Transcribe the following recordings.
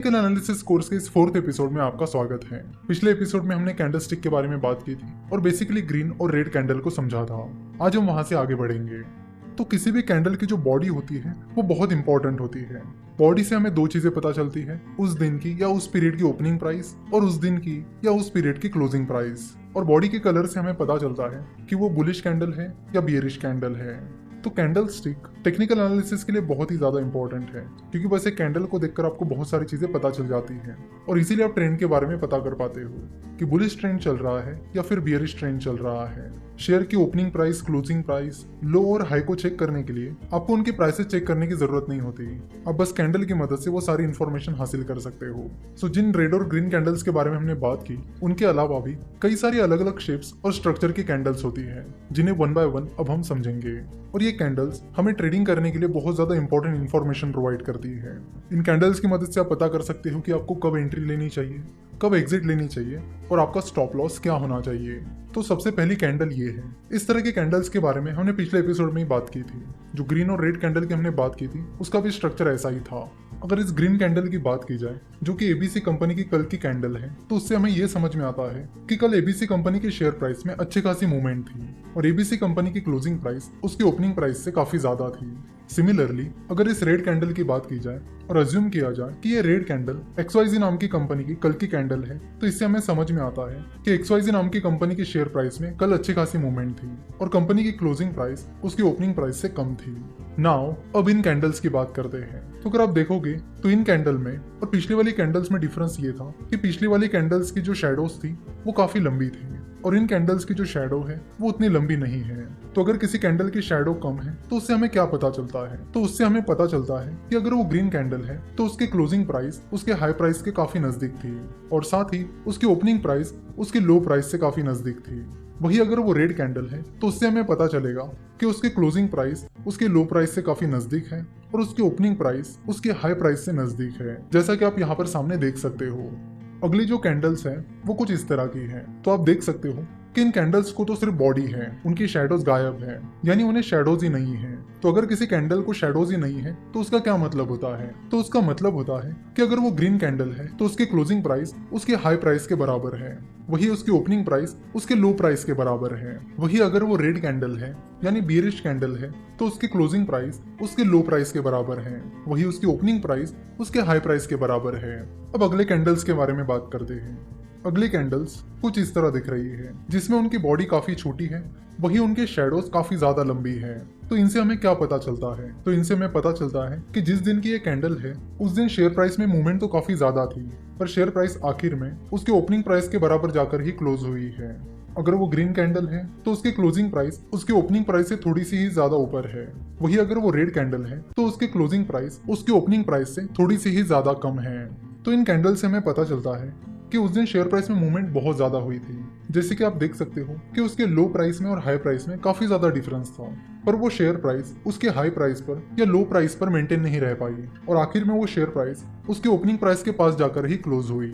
Technical analysis course के इस fourth episode में आपका स्वागत है। पिछले एपिसोड में हमने कैंडल स्टिक के बारे में बात की थी और बेसिकली ग्रीन और रेड कैंडल को समझा था। आज हम वहां से आगे बढ़ेंगे। तो किसी भी कैंडल की जो बॉडी होती है वो बहुत इंपॉर्टेंट होती है। बॉडी से हमें दो चीजें पता चलती है, उस दिन की या उस पीरियड की ओपनिंग प्राइस और उस दिन की या उस पीरियड की क्लोजिंग प्राइस। और बॉडी के कलर से हमें पता चलता है कि वो बुलिश कैंडल है या बियरिश कैंडल है। तो कैंडल स्टिक टेक्निकल एनालिसिस के लिए बहुत ही ज्यादा इंपॉर्टेंट है, क्योंकि बस एक कैंडल को देखकर आपको बहुत सारी चीजें पता चल जाती हैं और इसीलिए आप ट्रेंड के बारे में पता कर पाते हो कि बुलिश ट्रेंड चल रहा है या फिर बियरिश ट्रेंड चल रहा है। शेयर की ओपनिंग प्राइस, क्लोजिंग प्राइस, लो और हाई को चेक करने के लिए आपको उनकी प्राइसेस चेक करने की जरूरत नहीं होती। आप बस कैंडल की मदद से वो सारी इन्फॉर्मेशन हासिल कर सकते हो। सो जिन रेड और ग्रीन कैंडल्स के बारे में हमने बात की, उनके अलावा भी कई सारी अलग अलग शेप्स और स्ट्रक्चर की कैंडल्स होती है, जिन्हें वन बाय वन अब हम समझेंगे। और ये कैंडल्स हमें ट्रेडिंग करने के लिए बहुत ज्यादा इंपॉर्टेंट इन्फॉर्मेशन प्रोवाइड करती है। इन कैंडल्स की मदद से आप पता कर सकते हो कि आपको कब एंट्री लेनी चाहिए, कब एग्जिट लेनी चाहिए और आपका स्टॉप लॉस क्या होना चाहिए। तो सबसे पहली कैंडल ये है। इस तरह के कैंडल्स के बारे में हमने पिछले एपिसोड में ही बात की थी। जो ग्रीन और रेड कैंडल की हमने बात की थी, उसका भी स्ट्रक्चर ऐसा ही था। अगर इस ग्रीन कैंडल की बात की जाए, जो कि एबीसी कंपनी की कल की कैंडल है, तो उससे हमें यह समझ में आता है कि कल एबीसी कंपनी के शेयर प्राइस में अच्छी खासी मूवमेंट थी और एबीसी कंपनी की क्लोजिंग प्राइस उसकी ओपनिंग प्राइस से काफी ज्यादा थी। सिमिलरली अगर इस रेड कैंडल की बात की जाए और अज्यूम किया जाए कि ये रेड कैंडल XYZ नाम की कंपनी की कल की कैंडल है, तो इससे हमें समझ में आता है कि XYZ नाम की कंपनी के शेयर प्राइस में कल अच्छी खासी मूवमेंट थी और कंपनी की क्लोजिंग प्राइस उसकी ओपनिंग प्राइस से कम थी। नाउ अब इन कैंडल्स की बात करते हैं। तो अगर आप देखोगे तो इन कैंडल में और पिछली वाली कैंडल्स में डिफरेंस ये था कि पिछली वाली कैंडल्स की जो शैडोज थी वो काफी लंबी थी और इन कैंडल्स की जो शैडो है वो उतनी लंबी नहीं है। तो अगर किसी कैंडल की शैडो कम है तो उससे हमें क्या पता चलता है? तो उससे हमें पता चलता है कि अगर वो ग्रीन कैंडल है तो उसकी क्लोजिंग प्राइस उसके हाई प्राइस के काफी नजदीक थी और साथ ही उसकी ओपनिंग प्राइस उसके लो प्राइस से काफी नजदीक थी। वही अगर वो रेड कैंडल है तो उससे हमें पता चलेगा कि उसकी क्लोजिंग प्राइस उसके लो प्राइस से काफी नजदीक है और उसकी ओपनिंग प्राइस उसके हाई प्राइस से नजदीक है, जैसा कि आप यहाँ पर सामने देख सकते हो। अगली जो कैंडल्स हैं वो कुछ इस तरह की हैं। तो आप देख सकते हो कि इन कैंडल्स को तो सिर्फ बॉडी है, उनकी शैडोज गायब है, यानी उन्हें शैडोज ही नहीं है। तो अगर किसी कैंडल को शैडोज ही नहीं है तो उसका क्या मतलब होता है? तो उसका मतलब होता है कि अगर वो ग्रीन कैंडल है तो उसकी क्लोजिंग प्राइस उसके हाई प्राइस के बराबर है, वही उसकी ओपनिंग प्राइस उसके लो प्राइस के बराबर है। वही अगर वो रेड कैंडल है यानी बियरिश कैंडल है तो उसकी क्लोजिंग प्राइस उसके लो प्राइस के बराबर है, वही उसकी ओपनिंग प्राइस उसके हाई प्राइस के बराबर है। अब अगले कैंडल्स के बारे में बात करते हैं। अगली कैंडल्स कुछ इस तरह दिख रही है, जिसमें उनकी बॉडी काफी छोटी है, वही उनके शैडोज काफी ज्यादा लंबी है। तो इनसे हमें क्या पता चलता है? तो इनसे हमें पता चलता है कि जिस दिन की ये कैंडल है उस दिन शेयर प्राइस में मूवमेंट तो काफी ज्यादा थी, पर शेयर प्राइस आखिर में उसके ओपनिंग प्राइस के बराबर जाकर ही क्लोज हुई है। अगर वो ग्रीन कैंडल है तो उसकी क्लोजिंग प्राइस उसकी ओपनिंग प्राइस से थोड़ी सी ही ज्यादा ऊपर है, वही अगर वो रेड कैंडल है तो उसकी क्लोजिंग प्राइस उसकी ओपनिंग प्राइस से थोड़ी सी ही ज्यादा कम है। तो इन कैंडल से हमें पता चलता है कि उस दिन शेयर प्राइस में मूवमेंट बहुत ज्यादा हुई थी। जैसे कि आप देख सकते हो कि उसके लो प्राइस में और हाई प्राइस में काफी ज्यादा डिफरेंस था, पर वो शेयर प्राइस उसके हाई प्राइस पर या लो प्राइस पर मेंटेन नहीं रह पाई और आखिर में वो शेयर प्राइस उसके ओपनिंग प्राइस के पास जाकर ही क्लोज हुई।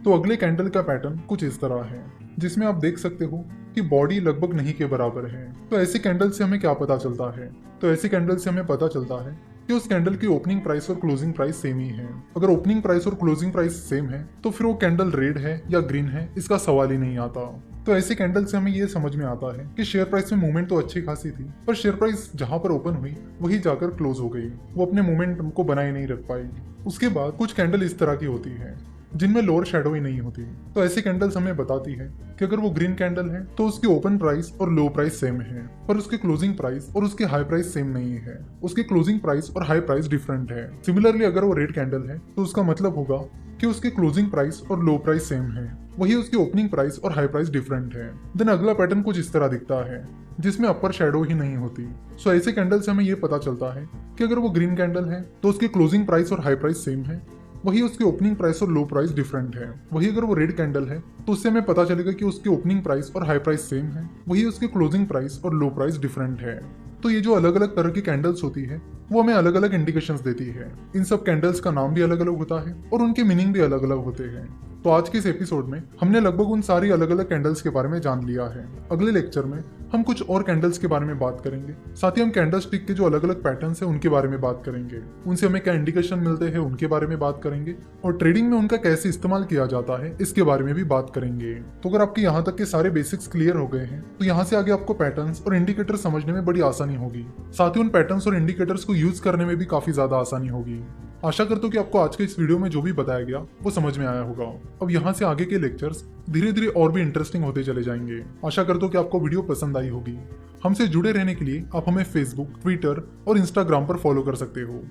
तो अगले कैंडल का पैटर्न कुछ इस तरह है, जिसमें आप देख सकते हो कि बॉडी लगभग नहीं के बराबर है। तो ऐसी कैंडल से हमें क्या पता चलता है? तो ऐसी कैंडल से हमें पता चलता है कि उस कैंडल की ओपनिंग प्राइस और क्लोजिंग प्राइस सेम ही है। अगर ओपनिंग प्राइस और क्लोजिंग प्राइस सेम है तो फिर वो कैंडल रेड है या ग्रीन है, इसका सवाल ही नहीं आता। तो ऐसी कैंडल से हमें ये समझ में आता है कि शेयर प्राइस में मूवमेंट तो अच्छी खासी थी, पर शेयर प्राइस जहां पर ओपन हुई वही जाकर क्लोज हो गई, वो अपने मूवमेंट को बनाए नहीं रख पाई। उसके बाद कुछ कैंडल इस तरह की होती है जिनमें लोअर शैडो ही नहीं होती। तो ऐसी कैंडल्स हमें बताती है कि अगर वो ग्रीन कैंडल है तो उसकी ओपन प्राइस और लो प्राइस सेम है, पर उसकी क्लोजिंग प्राइस और उसकी हाई प्राइस सेम नहीं है, उसकी क्लोजिंग प्राइस और हाई प्राइस डिफरेंट है। सिमिलरली अगर वो रेड कैंडल है तो उसका मतलब होगा कि उसकी क्लोजिंग प्राइस और लो प्राइस सेम है, वही उसकी ओपनिंग प्राइस और हाई प्राइस डिफरेंट है। देन अगला पैटर्न कुछ इस तरह दिखता है, जिसमें अपर शैडो ही नहीं होती। सो ऐसे कैंडल से हमें ये पता चलता है कि अगर वो ग्रीन कैंडल है तो उसकी क्लोजिंग प्राइस और हाई प्राइस सेम है, वही उसकी ओपनिंग प्राइस और लो प्राइस डिफरेंट है। वही अगर वो रेड कैंडल है तो उससे हमें पता चलेगा कि उसकी ओपनिंग प्राइस और हाई प्राइस सेम है, वही उसकी क्लोजिंग प्राइस और लो प्राइस डिफरेंट है। तो ये जो अलग अलग तरह की कैंडल्स होती है वो हमें अलग अलग इंडिकेशंस देती है। इन सब कैंडल्स का नाम भी अलग अलग होता है और उनके मीनिंग भी अलग अलग होते हैं। तो आज के इस एपिसोड में हमने लगभग उन सारी अलग अलग कैंडल्स के बारे में जान लिया है। अगले लेक्चर में हम कुछ और कैंडल्स के बारे में बात करेंगे। साथ ही हम कैंडल स्टिक के जो अलग अलग पैटर्न्स हैं उनके बारे में बात करेंगे, उनसे हमें क्या इंडिकेशन मिलते हैं उनके बारे में बात करेंगे, और ट्रेडिंग में उनका कैसे इस्तेमाल किया जाता है इसके बारे में भी बात करेंगे। तो अगर आपके यहाँ तक के सारे बेसिक्स क्लियर हो गए हैं तो यहाँ से आगे आपको पैटर्न्स और इंडिकेटर समझने में बड़ी आसानी होगी। साथ ही उन पैटर्न्स और इंडिकेटर्स को यूज करने में भी काफी ज्यादा आसानी होगी। आशा करता हूँ कि आपको आज के इस वीडियो में जो भी बताया गया वो समझ में आया होगा। अब यहाँ से आगे के लेक्चर्स धीरे धीरे और भी इंटरेस्टिंग होते चले जाएंगे। आशा करता हूँ कि आपको वीडियो पसंद आई होगी। हमसे जुड़े रहने के लिए आप हमें फेसबुक, ट्विटर और इंस्टाग्राम पर फॉलो कर सकते हो।